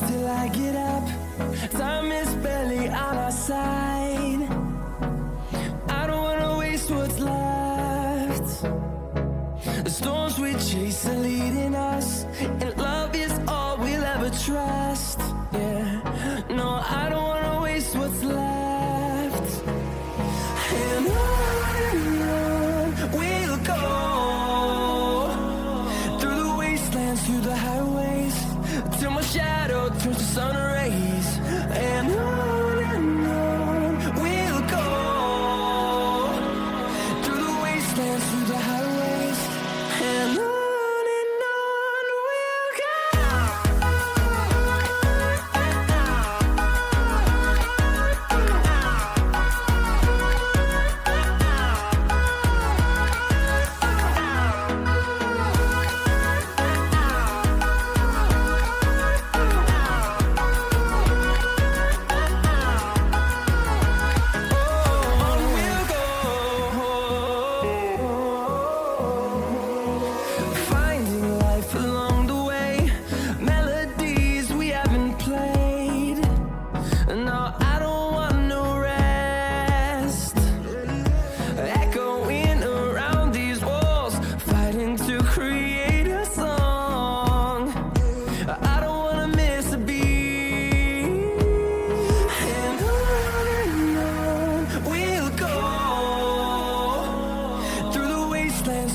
till I get up. Time is barely on our side. I don't wanna waste what's left. The storms we chase are leading us, and love is all we'll ever trust. Yeah, no, I don't wanna waste what's left. And on we'll go, through the wastelands, through the highways, till my shadow turns to sun rays. And on we'll go, through the wastelands, through the highways, and on we'll go.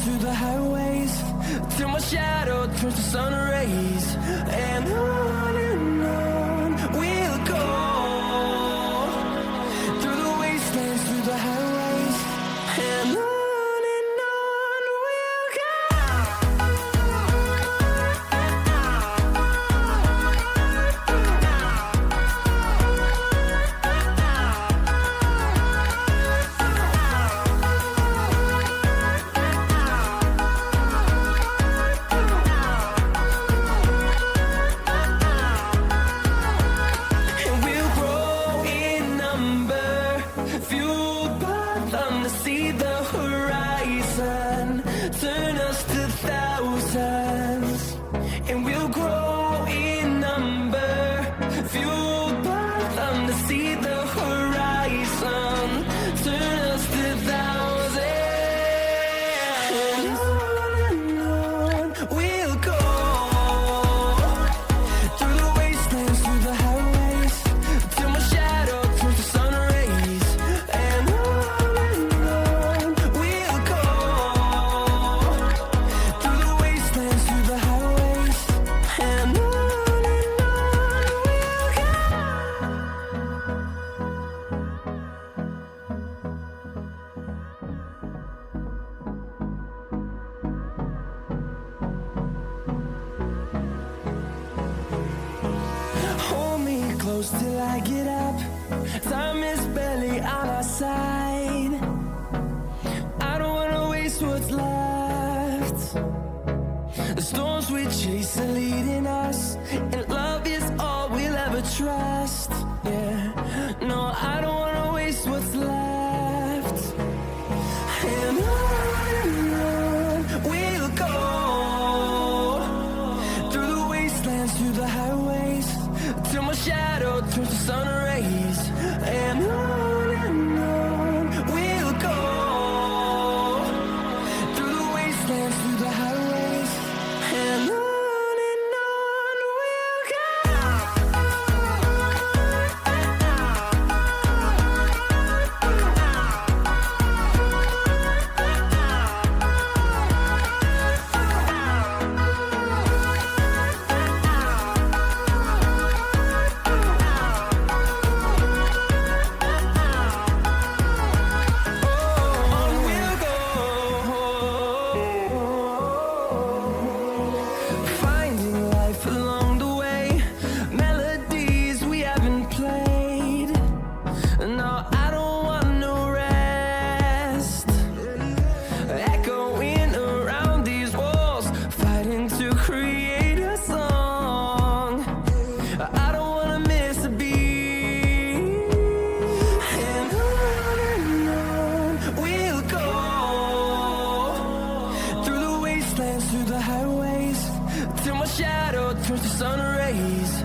Through the highways, till my shadow turns to sun rays. And on we'll go, through the wastelands, through the highways, and on we'll go. Fueled by them to see the horizon, turn us to thousands, and we'll grow in number. Fueled by them to see the horizon, turn us to thousands, and on we'll go, through the wastelands, through the highways, till my shadow turns to sun rays. And on we'll go, through the wastelands, through the highways, and on we'll go. Hold me close till I get up. Time is barely on our side. I don't wanna waste what's left. The storms we chase are leading us, and love is all we'll ever trust. Yeah, no, I don't wanna waste what's left. And on we'll go, through the wastelands, through the highways, till my shadow turns to sun rays. And on we'll go, through the wastelands, through the highways, and on we'll go. turns to sun rays,